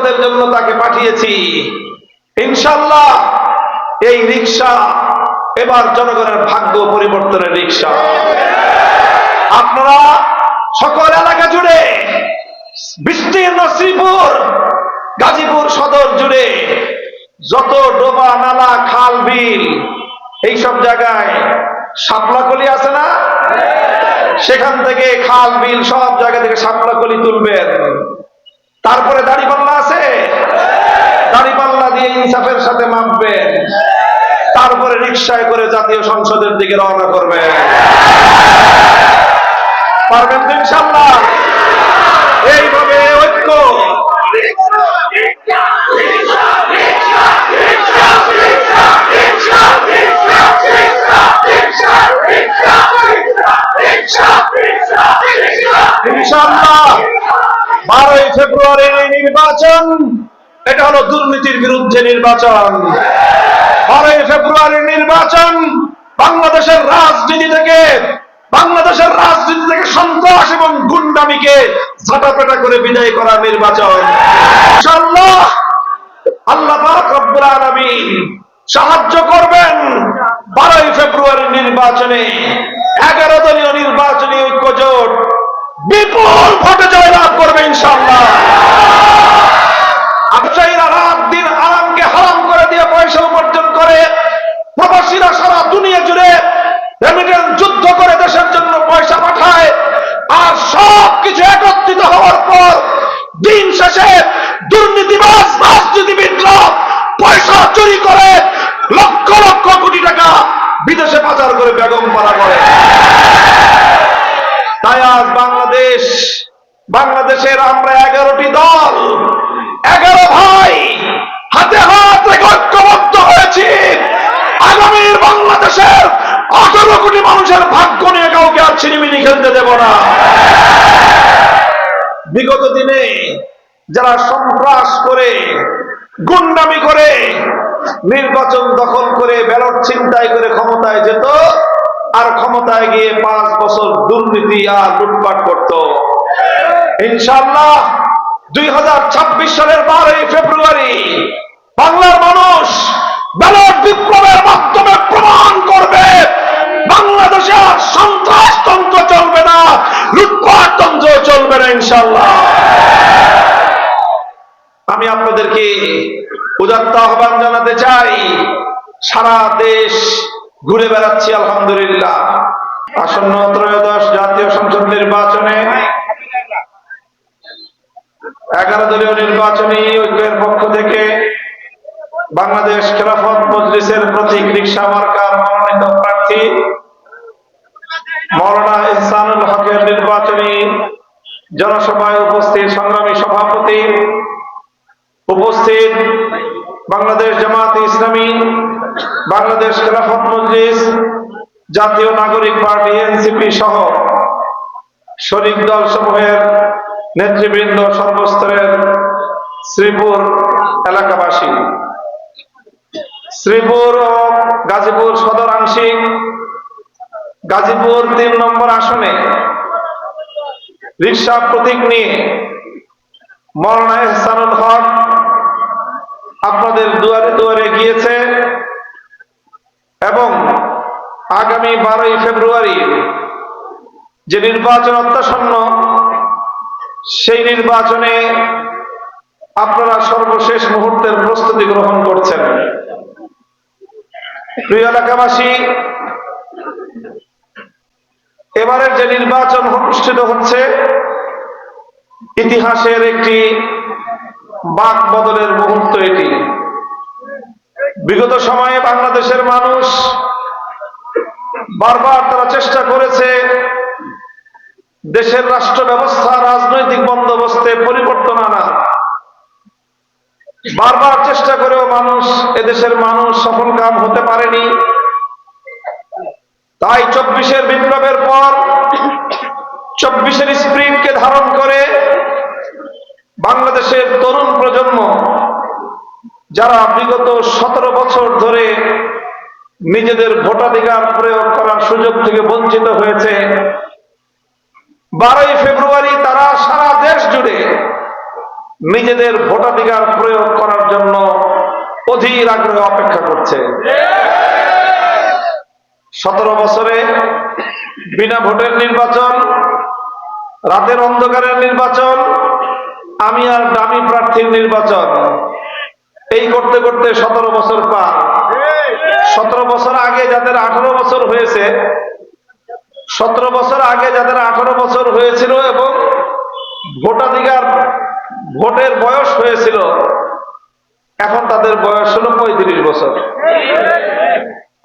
সংসদের জন্য তাকে পাঠিয়েছি। ইনশাআল্লাহ এই রিকশা এবার জনগণের ভাগ্য পরিবর্তনের রিকশা। আপনারা সকল এলাকা জুড়ে, বিস্তীর্ণ শ্রীপুর গাজীপুর সদর জুড়ে যত ডোবা নালা খাল বিল এইসব জায়গায় শাপলাকলি আছে না, সেখান থেকে খাল বিল সব জায়গা থেকে শাপলাকলি তুলবেন। তারপরে দাড়িপাল্লা আছে, দাড়িপাল্লা দিয়ে ইনসাফের সাথে মাপবেন। তারপরে রিকশায় করে জাতীয় সংসদের দিকে রওনা করবেন। পারবেন তো ইনশাআল্লাহ? এইভাবে ঐক্য, ইনশাআল্লাহ 12ই ফেব্রুয়ারির এই নির্বাচন, এটা হলো দুর্নীতির বিরুদ্ধে নির্বাচন। 12ই ফেব্রুয়ারির নির্বাচন বাংলাদেশের রাজনীতি থেকে সন্ত্রাস এবং গুন্ডামিকে ঝাঁটাপেটা করে বিদায় করার নির্বাচন। ইনশাআল্লাহ আল্লাহ পাক রব্বুল আলামিন সাহায্য করবেন। 12ই ফেব্রুয়ারির নির্বাচনে 11 দলীয় নির্বাচনী ঐক্য জোট বিপুল ভোটে জয়লাভ করবে ইনশাআল্লাহ। ব্যবসায়ীরা রাত দিন আরামকে হারাম করে দিয়ে পয়সা উপার্জন করে, প্রবাসীরা সারা দুনিয়া জুড়ে রেমিটেন্স যুদ্ধ করে দেশের জন্য পয়সা পাঠায়, আর সব কিছু একত্রিত হওয়ার পর দিন শেষে দুর্নীতিবাজ রাজনীতিবিদরা পয়সা চুরি করে লক্ষ লক্ষ কোটি টাকা বিদেশে পাচার করে বেগম পাড়া করে। তাই আজ বাংলাদেশের আমরা 11টি দল, 11 ভাই হাতে হাত রেখে ঐক্যবদ্ধ হয়েছি। আগামীর বাংলাদেশের 18 কোটি মানুষের ভাগ্য নিয়ে কাউকে আর ছিনিমিনি খেলতে দেব না। বিগত দিনে যারা সন্ত্রাস করে, গুন্ডামি করে, নির্বাচন দখল করে, ব্যালট ছিনতাই করে ক্ষমতায় যেত, আর ক্ষমতায় গিয়ে 5 বছর দুর্নীতি আর লুটপাট করত, ইনশাআল্লাহ 2026 সালের 12ই ফেব্রুয়ারি বাংলার মানুষ ব্যালট বিপ্লবের মাধ্যমে প্রমাণ করবে বাংলাদেশে আর সন্ত্রাসতন্ত্র চলবে না, লুটপাটতন্ত্র চলবে না ইনশাআল্লাহ। আমি আপনাদেরকে উদাত্ত আহ্বান জানাতে চাই। সারা দেশ ঘুরে বেড়াচ্ছি আলহামদুলিল্লাহ। আসন্ন ত্রয়োদশ জাতীয় সংসদ নির্বাচনে 11 দলীয় নির্বাচনী ঐক্যের পক্ষ থেকে বাংলাদেশ খেলাফত মজলিসের প্রতীক রিকশা মার্কার মনোনীত প্রার্থী মাওলানা ইহসানুল হকের নির্বাচনী জনসভায় উপস্থিত সংগ্রামী সভাপতি, উপস্থিত বাংলাদেশ জামায়াতে ইসলামী, বাংলাদেশ খেলাফত মজলিস, জাতীয় নাগরিক পার্টি এনসিপি সহ শরিক দল সমূহের নেতৃবৃন্দ, সর্বস্তরের শ্রীপুর এলাকাবাসী, শ্রীপুর ও গাজীপুর সদর আংশিক, গাজীপুর 3 নম্বর আসনে রিকশা প্রতীক নিয়ে মাওলানা ইহসানুল হক আপনাদের দুয়ারে দুয়ারে গিয়েছে এবং আগামী 12ই ফেব্রুয়ারি যে নির্বাচন অত্যাসন্ন, সেই নির্বাচনে আপনারা সর্বশেষ মুহূর্তের প্রস্তুতি গ্রহণ করছেন। প্রিয় এলাকাবাসী, এবারের যে নির্বাচন অনুষ্ঠিত হচ্ছে ইতিহাসের একটি বাক বদলের মুহূর্ত এটি। বিগত সময়ে বাংলাদেশের মানুষ বারবার তারা চেষ্টা করেছে দেশের রাষ্ট্র ব্যবস্থা, রাজনৈতিক বন্দোবস্তে পরিবর্তন আনা। বারবার চেষ্টা করেও এদেশের মানুষ সফলকাম হতে পারেনি। তাই 24-এর বিপ্লবের পর 24-এর স্পিরিটকে ধারণ করে বাংলাদেশের তরুণ প্রজন্ম, যারা বিগত 17 বছর ধরে নিজেদের ভোটাধিকার প্রয়োগ করার সুযোগ থেকে বঞ্চিত হয়েছে, 12ই ফেব্রুয়ারি তারা সারা দেশ জুড়ে নিজেদের ভোটাধিকার প্রয়োগ করার জন্য অধীর আগ্রহে অপেক্ষা করছে। 17 বছরে বিনা ভোটের নির্বাচন, রাতের অন্ধকারের নির্বাচন, আমি আর দামি প্রার্থীর নির্বাচন, এই করতে করতে 17 বছর পার। 17 বছর আগে যাদের 18 বছর হয়েছে, 17 বছর আগে যাদের 18 বছর হয়েছিল এবং ভোটাধিকার ভোটের বয়স হয়েছিল, এখন তাদের বয়স হলো 35 বছর।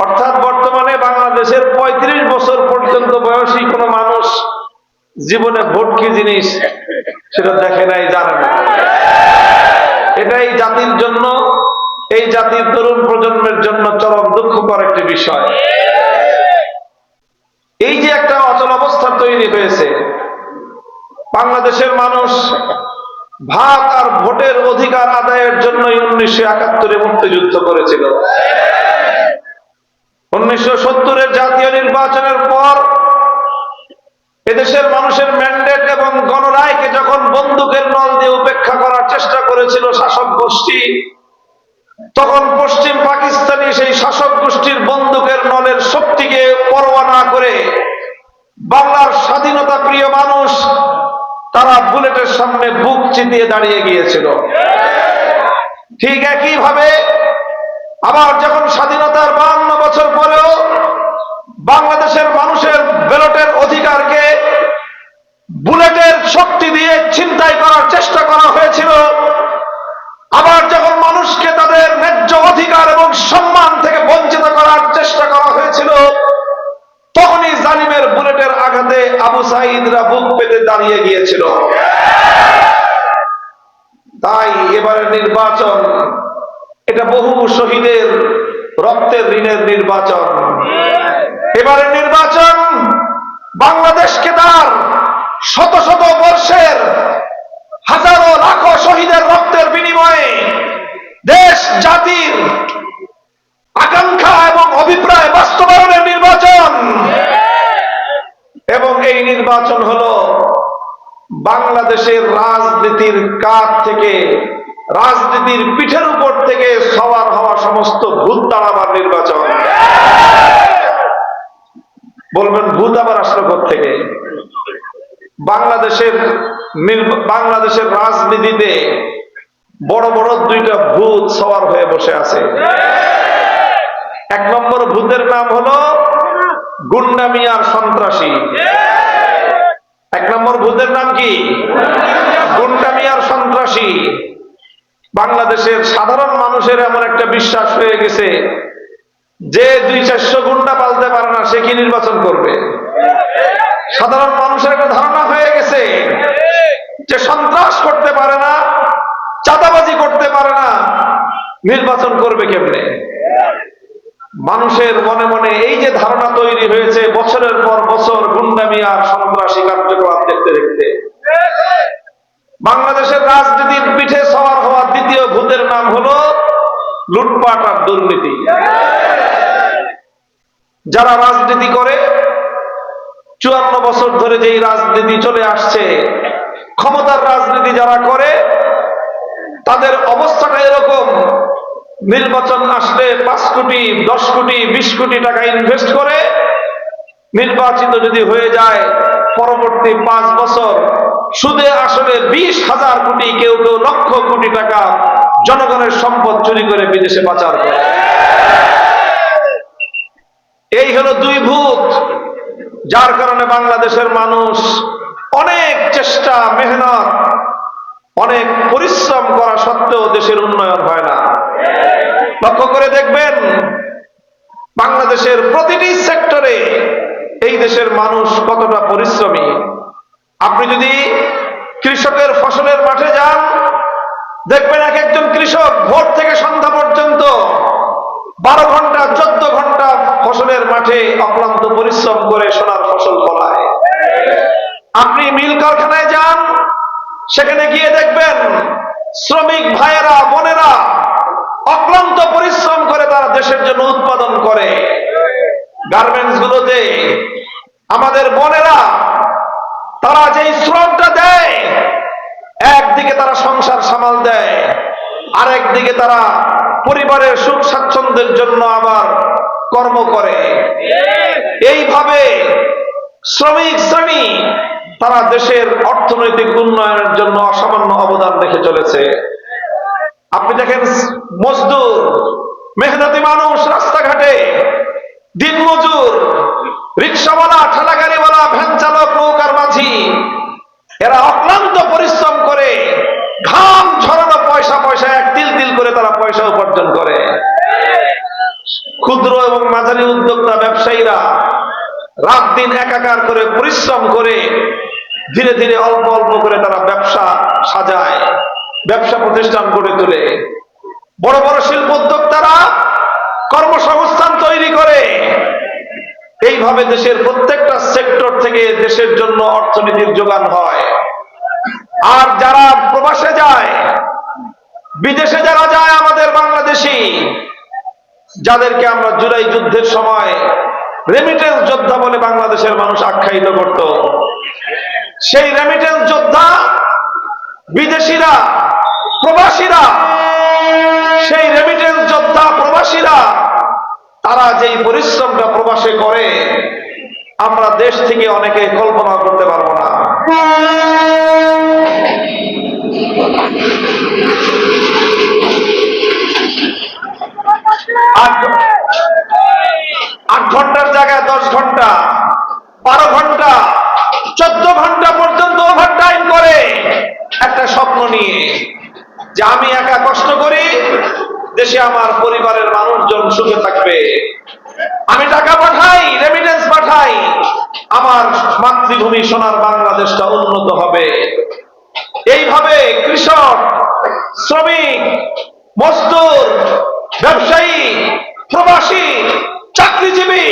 অর্থাৎ বর্তমানে বাংলাদেশের 35 বছর পর্যন্ত বয়সী কোনো মানুষ জীবনে ভোট কি জিনিস সেটা দেখে নাই, জানে না। এটাই জাতির জন্য, এই জাতির তরুণ প্রজন্মের জন্য চরম দুঃখকর একটি বিষয়। এই যে একটা অচল অবস্থা তৈরি হয়েছে, বাংলাদেশের মানুষ ভাত আর ভোটের অধিকার আদায়ের জন্যই 1971-এ মুক্তিযুদ্ধ করেছিল। 1970-এর জাতীয় নির্বাচনের পর এদেশের মানুষের ম্যান্ডেট এবং গণরায়কে যখন বন্দুকের নল দিয়ে উপেক্ষা করার চেষ্টা করেছিল শাসক গোষ্ঠী, তখন পশ্চিম পাকিস্তানি সেই শাসক গোষ্ঠীর বন্দুকের নলের শক্তিকে পরোয়া না করে বাংলার স্বাধীনতা প্রিয় মানুষ তারা বুলেটের সামনে বুক চিতিয়ে দাঁড়িয়ে গিয়েছিল। ঠিক একইভাবে আবার যখন স্বাধীনতার 52 বছর পরেও বাংলাদেশের মানুষের ব্যালটের অধিকারকে বুলেটের শক্তি দিয়ে ছিনতাই করার চেষ্টা করা হয়েছিল, আবার যখন মানুষকে তাদের ন্যায্য অধিকার এবং সম্মান থেকে বঞ্চিত করার চেষ্টা করা হয়েছিল, তখনই জালিমের বুলেটের আঘাতে আবু সাঈদরা বুক পেতে দাঁড়িয়ে গিয়েছিল। তাই এবারের নির্বাচন এটা বহু শহীদের রক্তের ঋণের নির্বাচন। এবারের নির্বাচন বাংলাদেশকে তার শত শত বর্ষের হাজারো লাখো শহীদের রক্তের বিনিময়ে দেশ জাতির আকাঙ্ক্ষা এবং অভিপ্রায় বাস্তবায়নের নির্বাচন। এবং এই নির্বাচন হলো বাংলাদেশের রাজনীতির কাঁধ থেকে, রাজনীতির পিঠের উপর থেকে সওয়ার হওয়া সমস্ত ভূত তাড়াবার নির্বাচন। বলবেন ভূত আবার আসলো কোত্থেকে? বাংলাদেশের রাজনীতিতে বড় বড় দুইটা ভূত সওয়ার হয়ে বসে আছে। 1 নম্বর ভূতের নাম হলো গুন্ডামি আর সন্ত্রাসী। 1 নম্বর ভূতের নাম কি? গুন্ডামি আর সন্ত্রাসী। বাংলাদেশের সাধারণ মানুষের এমন একটা বিশ্বাস হয়ে গেছে যে 200-400 গুন্ডা পালতে পারে না, সে কি নির্বাচন করবে? সাধারণ মানুষের একটা ধারণা হয়ে গেছে যে সন্ত্রাস করতে পারে না, চাঁদাবাজি করতে পারে না, নির্বাচন করবে কেমনে? মানুষের মনে মনে এই যে ধারণা তৈরি হয়েছে, বছরের পর বছর গুন্ডামি আর সন্ত্রাসী কার্যকলাপ দেখতে দেখতে বাংলাদেশের রাজনীতির পিঠে সওয়ার হওয়া দ্বিতীয় ভূতের নাম হলো লুটপাট আর দুর্নীতি। যারা রাজনীতি করে 54 বছর ধরে যেই রাজনীতি চলে আসছে, ক্ষমতার রাজনীতি যারা করে তাদের অবস্থাটা এরকম, নির্বাচন আসলে 5 কোটি 10 কোটি 20 কোটি টাকা ইনভেস্ট করে নির্বাচিত যদি হয়ে যায়, পরবর্তী 5 বছর সুদে আসলে 20,000 কোটি, কেউ কেউ লক্ষ কোটি টাকা জনগণের সম্পদ চুরি করে বিদেশে পাচার করে। এই হলো 2 ভূত, যার কারণে বাংলাদেশের মানুষ অনেক চেষ্টা মেহনত অনেক পরিশ্রম করা সত্ত্বেও দেশের উন্নয়ন হয় না। লক্ষ্য করে দেখবেন বাংলাদেশের প্রতিটি সেক্টরে এই দেশের মানুষ কতটা পরিশ্রমী। আপনি যদি কৃষকের ফসলের মাঠে যান, দেখবেন এক একজন কৃষক ভোর থেকে সন্ধ্যা পর্যন্ত 12 ঘন্টা 14 ঘন্টা ফসলের মাঠে অক্লান্ত পরিশ্রম করে সোনার ফসল ফলায়। আপনি মিল কারখানায় যান, সেখানে গিয়ে দেখবেন শ্রমিক ভাইয়েরা বোনেরা অক্লান্ত পরিশ্রম করে তারা দেশের জন্য উৎপাদন করে। গার্মেন্টস গুলোতে আমাদের বোনেরা তারা যেই শ্রমটা দেয়, একদিকে তারা সংসার সামাল দেয়, আরেকদিকে তারা পরিবারের সুখ স্বাচ্ছন্দ্যের জন্য আবার কর্ম করে। এইভাবে শ্রমিক শ্রেণী তারা দেশের অর্থনৈতিক উন্নয়নের জন্য অসামান্য অবদান রেখে চলেছে। আপনি দেখেন মজদুর, মেহনতি মানুষ, রাস্তাঘাটে দিনমজুর, রিক্সাওয়ালা, ঠেলাগাড়িওয়ালা, ভ্যান চালক, নৌকার মাঝি, এরা অক্লান্ত পরিশ্রম করে ঘাম ঝরানো পয়সা এক তিল তিল করে তারা পয়সা উপার্জন করে। ক্ষুদ্র এবং মাঝারি উদ্যোক্তা ব্যবসায়ীরা রাত দিন একাকার করে পরিশ্রম করে ধীরে ধীরে অল্প অল্প করে তারা ব্যবসা সাজায়, ব্যবসা প্রতিষ্ঠান গড়ে তোলে। বড় বড় শিল্প উদ্যোক্তারা কর্মসংস্থান তৈরি করে। এইভাবে দেশের প্রত্যেকটা সেক্টর থেকে দেশের জন্য অর্থনীতির যোগান হয়। আর যারা প্রবাসে যায়, বিদেশে যারা যায়, আমাদের বাংলাদেশি, যাদেরকে আমরা জুলাই যুদ্ধের সময় রেমিটেন্স যোদ্ধা বলে বাংলাদেশের মানুষ আখ্যায়িত করত, সেই রেমিটেন্স যোদ্ধা বিদেশিরা, প্রবাসীরা, সেই রেমিটেন্স যোদ্ধা প্রবাসীরা তারা যেই পরিশ্রমটা প্রবাসে করে আমরা দেশ থেকে অনেকে কল্পনা করতে পারবো না। 8 ঘন্টার জায়গায় 10 ঘন্টা, 12 ঘন্টা, 14 ঘন্টা পর্যন্ত ওভারটাইম করে একটা স্বপ্ন নিয়ে যে আমি একা কষ্ট করি, দেশে আমার পরিবারের মানুষজন সুখে থাকবে, আমি টাকা পাঠাই, রেমিটেন্স পাঠাই, আমার মাতৃভূমি সোনার বাংলাদেশটা উন্নত হবে। এইভাবে কৃষক, শ্রমিক, মজদুর, ব্যবসায়ী, প্রবাসী, চাকরিজীবী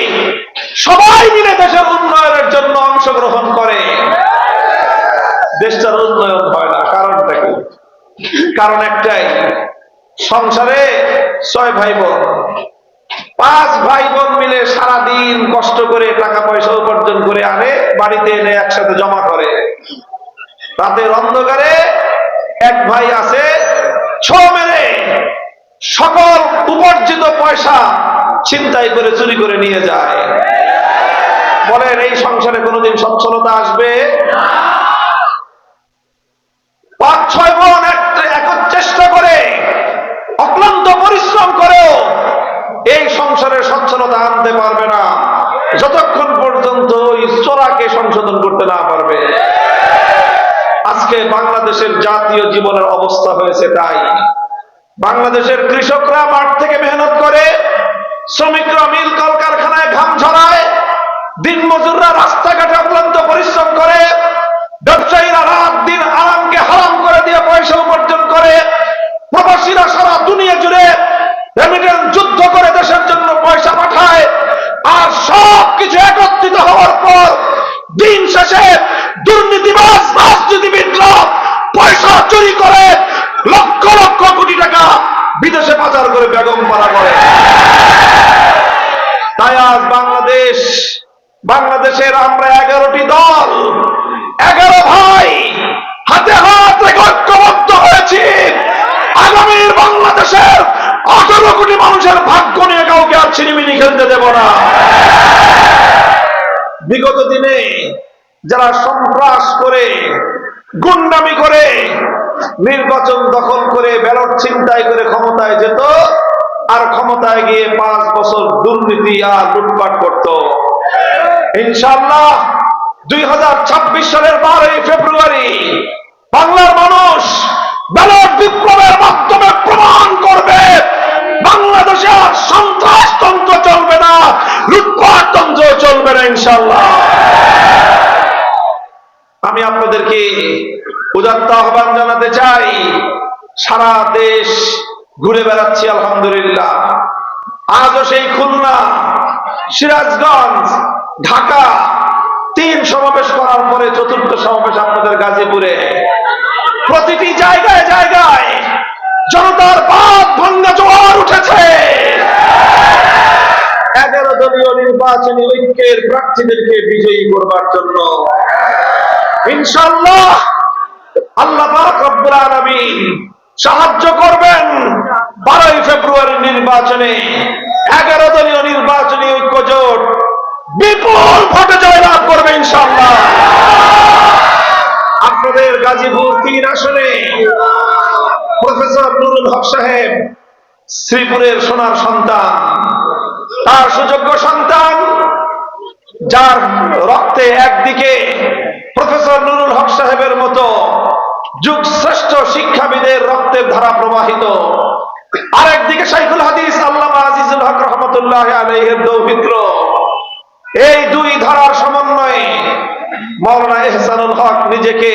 সবাই মিলে দেশের উন্নয়নের জন্য অংশগ্রহণ করে। দেশটার উন্নয়ন হয় না, কারণটা কি? কারণ একটাই, সংসারে 6 ভাই বোন, 5 ভাই বোন মিলে সারাদিন কষ্ট করে টাকা পয়সা উপার্জন করে আনে, বাড়িতে এনে একসাথে জমা করে। রাতের অন্ধকারে এক ভাই আছে, ছো মেরে সকল উপার্জিত পয়সা ছিনতাই করে চুরি করে নিয়ে যায়। বলেন এই সংসারে কোনোদিন সচ্ছলতা আসবে? 5-6 বোন চেষ্টা করে, অক্লান্ত পরিশ্রম করেও এই সংসারে সচ্ছলতা আনতে পারবে না যতক্ষণ পর্যন্ত ওই চোরাকে সংশোধন করতে না পারবে। আজকে বাংলাদেশের জাতীয় জীবনের অবস্থা হয়েছে তাই। বাংলাদেশের কৃষকরা মাঠ থেকে মেহনত করে, শ্রমিকরা মিল কলকারখানায় ঘাম ঝরায়, দিনমজুররা রাস্তাঘাটে অক্লান্ত পরিশ্রম করে, ব্যবসায়ীরা রাত দিন আরামকে হারাম করে দিয়ে পয়সা উপার্জন করে, প্রবাসীরা সারা দুনিয়া জুড়ে রেমিটেন্স যুদ্ধ করে দেশের জন্য পয়সা পাঠায়। আর সব কিছু একত্রিত হওয়ার পর দিন শেষে দুর্নীতিবাজ, রাজনীতিবিদরা পয়সা চুরি করে লক্ষ লক্ষ কোটি টাকা বিদেশে পাচার করে বেগম পাড়া করে। তাই আজ বাংলাদেশের আমরা 11টি দল, 11 ভাই হাতে হাত রেখে ঐক্যবদ্ধ হয়েছি। আগামীর বাংলাদেশের 18 কোটি মানুষের ভাগ্য নিয়ে কাউকে আর ছিনিমিনি খেলতে দেব না। বিগত দিনে যারা সন্ত্রাস করে, গুন্ডামি করে, নির্বাচন দখল করে, ব্যালট ছিনতাই করে ক্ষমতায় যেত, আর ক্ষমতায় গিয়ে 5 বছর দুর্নীতি আর লুটপাট করত, ইনশাআল্লাহ 2026 সালের 12 ফেব্রুয়ারি বাংলার মানুষ ব্যালট বিপ্লবের মাধ্যমে প্রমাণ করবে বাংলাদেশে আর সন্ত্রাসতন্ত্র চলবে না, লুটপাটতন্ত্র চলবে না ইনশাআল্লাহ। আমি আপনাদেরকে উদাত্ত আহ্বান জানাতে চাই, সারা দেশ ঘুরে বেড়াচ্ছি আলহামদুলিল্লাহ। আজও সেই খুলনা, সিরাজগঞ্জ, ঢাকা 3 সমাবেশ করার পরে 4র্থ সমাবেশ আপনাদের গাজীপুরে। প্রতিটি জায়গায় জায়গায় জনতার বাদ ভাঙ্গা জোয়ার উঠেছে। 11 দলীয় নির্বাচনী ঐক্যের প্রার্থীদেরকে বিজয়ী করবার জন্য ইনশাআল্লাহ আল্লাহ পাক রব্বুল আলামিন সাহায্য করবেন। 12ই ফেব্রুয়ারি নির্বাচনে 11 দলীয় নির্বাচনী ঐক্য জোট বিপুল ভোটে জয়লাভ করবে ইনশাআল্লাহ। আপনাদের গাজীপুর 3 আসনে প্রফেসর নুরুল হক সাহেব শ্রীপুরের সোনার সন্তান, তার সুযোগ্য সন্তান, যার রক্তে একদিকে প্রফেসর নুরুল হক সাহেবের মতো যুগ শ্রেষ্ঠ শিক্ষাবিদের রক্তের ধারা প্রবাহিত, আরেকদিকে শাইখুল হাদিস আল্লামা আজিজুল হক রহমতুল্লাহ আলাইহির দৌহিত্র। এই দুই ধারার সমন্বয়ে মাওলানা ইহসানুল হক নিজেকে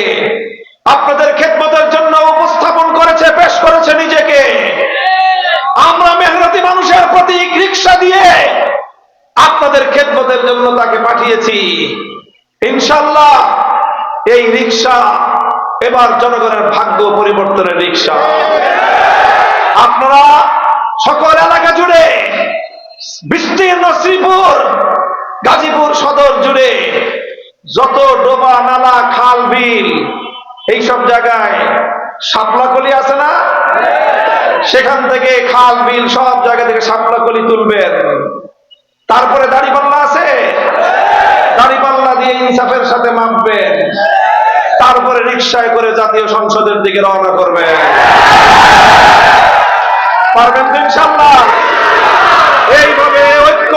আপনাদের খেদমতের জন্য উপস্থাপন করেছে, পেশ করেছে নিজেকে। আমরা মেহনতি মানুষের প্রতীক রিকশা দিয়ে আপনাদের খেদমতের জন্য তাকে পাঠিয়েছি। ইনশাআল্লাহ এই রিকশা এবার জনগণের ভাগ্য পরিবর্তনের রিকশা। আপনারা সকল এলাকা জুড়ে, বিস্তীর্ণ শ্রীপুর গাজীপুর সদর জুড়ে যত ডোবা নালা খাল বিল এইসব জায়গায় শাপলাকলি আছে না, সেখান থেকে খাল বিল সব জায়গা থেকে শাপলাকলি তুলবেন। তারপরে দাড়িপাল্লা আছে, দাড়িপাল্লা দিয়ে ইনসাফের সাথে মাপবেন। তারপরে রিকশায় করে জাতীয় সংসদের দিকে রওনা করবেন। পারবেন তো ইনশাআল্লাহ? এইভাবে ঐক্য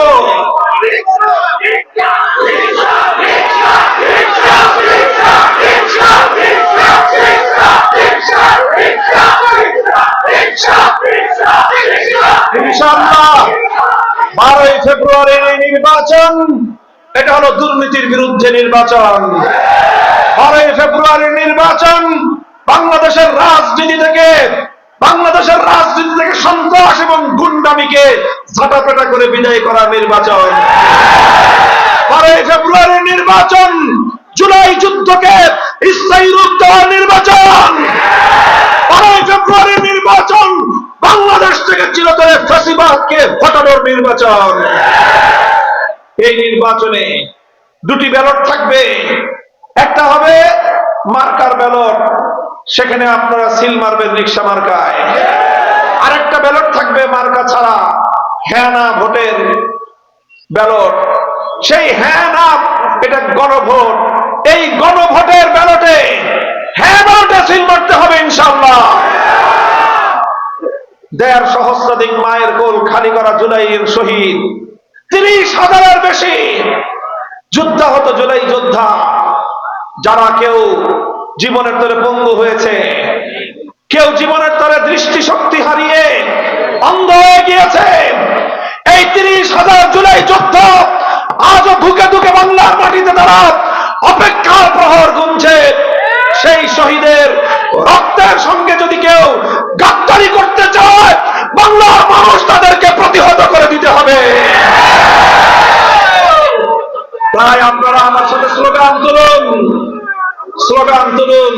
ইনশাআল্লাহ 12ই ফেব্রুয়ারির এই নির্বাচন, এটা হলো দুর্নীতির বিরুদ্ধে নির্বাচন। 12ই ফেব্রুয়ারির নির্বাচন বাংলাদেশের রাজনীতি থেকে সন্ত্রাস এবং গুন্ডামিকে ঝাঁটাপেটা করে বিদায় করার নির্বাচন। 12ই ফেব্রুয়ারির নির্বাচন জুলাই যুদ্ধকে স্থায়ী রূপ দেওয়ার নির্বাচন। 12ই ফেব্রুয়ারির নির্বাচন বাংলাদেশ থেকে চিরতরে ফ্যাসিবাদকে হটানোর নির্বাচন। এই নির্বাচনে দুটি ব্যালট থাকবে। একটা হবে মার্কার ব্যালট, সেখানে আপনারা সিল মারবেন রিকশা মার্কায়। আরেকটা ব্যালট থাকবে মার্কা ছাড়া, হ্যাঁ না ভোটের ব্যালট। সেই হ্যাঁ না, এটা গণভোট। এই গণভোটের ব্যালটে হ্যাঁ ব্যালটে সিল মারতে হবে ইনশাআল্লাহ। 1.5 সহস্রাধিক মায়ের কোল খালি করা জুলাইয়ের শহীদ, 30,000-এর বেশি যুদ্ধাহত জুলাই যোদ্ধা, যারা কেউ জীবনের তরে পঙ্গু হয়েছে, কেউ জীবনের তরে দৃষ্টিশক্তি হারিয়ে অন্ধ হয়ে গিয়েছে। এই 30,000 জুলাই যোদ্ধা আজও ধুকে ধুকে বাংলার মাটিতে তারা অপেক্ষার প্রহর গুনছে। সেই শহীদের রক্তের সঙ্গে যদি কেউ গাদ্দারি করতে চায়, বাংলার মানুষ তাদেরকে প্রতিহত করে দিতে হবে। তাই আপনারা আমার সাথে স্লোগান তুলুন,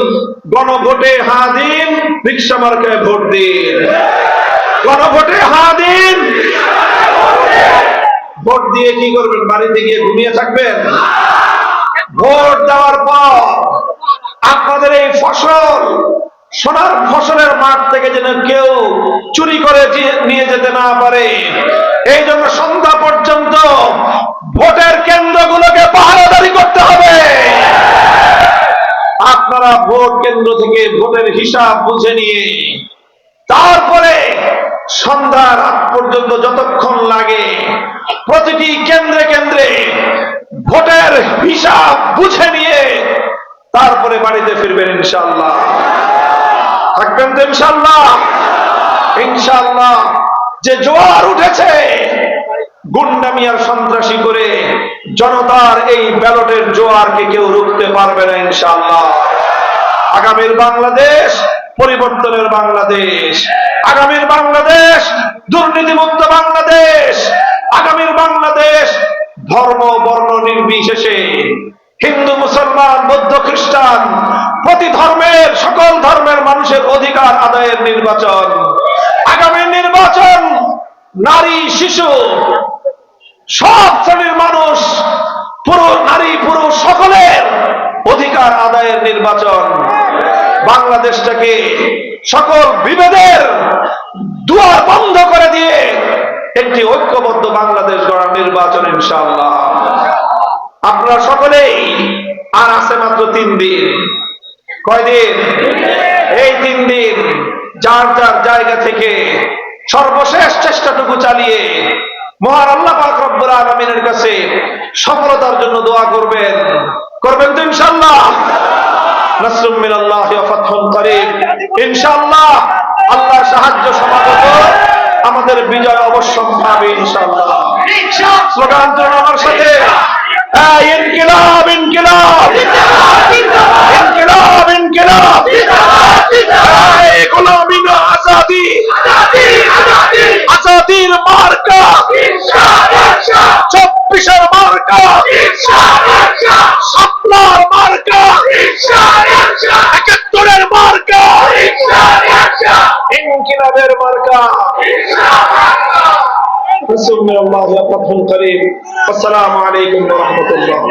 গণভোটে হা দিন, রিকশা মার্কায় ভোট দিন। গণভোটে হা দিন। ভোট দিয়ে কি করবেন? বাড়িতে গিয়ে ঘুমিয়ে থাকবেন? ভোট দেওয়ার পর আপনাদের এই ফসল, সোনার ফসলের মাঠ থেকে যেন কেউ চুরি করে নিয়ে যেতে না পারে, এই জন্য সন্ধ্যা পর্যন্ত ভোটের কেন্দ্রগুলোকে পাহারাদারি করতে হবে। আপনারা ভোট কেন্দ্র থেকে ভোটের হিসাব বুঝে নিয়ে তারপরে সন্ধ্যার রাত পর্যন্ত যতক্ষণ লাগে প্রতিটি কেন্দ্রে কেন্দ্রে ভোটের হিসাব বুঝে নিয়ে তারপরে বাড়িতে ফিরবেন ইনশাআল্লাহ। থাকবেন তো ইনশাআল্লাহ? ইনশাআল্লাহ যে জোয়ার উঠেছে গুন্ডামি আর সন্ত্রাসী করে, জনতার এই ব্যালটের জোয়ারকে কেউ রুখতে পারবে না ইনশাআল্লাহ। আগামীর বাংলাদেশ পরিবর্তনের বাংলাদেশ, আগামীর বাংলাদেশ দুর্নীতিমুক্ত বাংলাদেশ, আগামীর বাংলাদেশ ধর্ম বর্ণ নির্বিশেষে হিন্দু মুসলমান বৌদ্ধ খ্রিস্টান প্রতি ধর্মের সকল ধর্মের মানুষের অধিকার আদায়ের নির্বাচন। আগামী নির্বাচন নারী শিশু সব শ্রেণীর মানুষ, পুরুষ নারী পুরুষ সকলের অধিকার আদায়ের নির্বাচন। বাংলাদেশটাকে সকল বিভেদের দুয়ার বন্ধ করে দিয়ে একটি ঐক্যবদ্ধ বাংলাদেশ গড়ার নির্বাচন ইনশাআল্লাহ। আপনারা সকলেই, আর আছে মাত্র 3 দিন। কয়দিন? এই 3 দিন যার যার জায়গা থেকে সর্বশেষ চেষ্টাটুকু চালিয়ে মহান আল্লাহ পাক রব্বুল আলামিনের কাছে সফলতার জন্য দোয়া করবেন। করবেন তো ইনশাআল্লাহ? নাসরুম মিনাল্লাহি ওয়া ফাতহুন করিব। ইনশাআল্লাহ আল্লাহর সাহায্য সমাগত, আমাদের বিজয় অবশ্যম্ভাবী ইনশাআল্লাহ। স্লোগান তুলুন আমার সাথে, ইনকিলাব ইনকিলাব ইনকিলাব ইনকিলাব, গোলামি না আজাদি, আজাদির মার্কা 24-এর মার্কা, শাপলার মার্কা, 71-এর মার্কা, ইনকিলাবের মার্কা। আসসালামু আলাইকুম ওয়া রাহমাতুল্লাহ।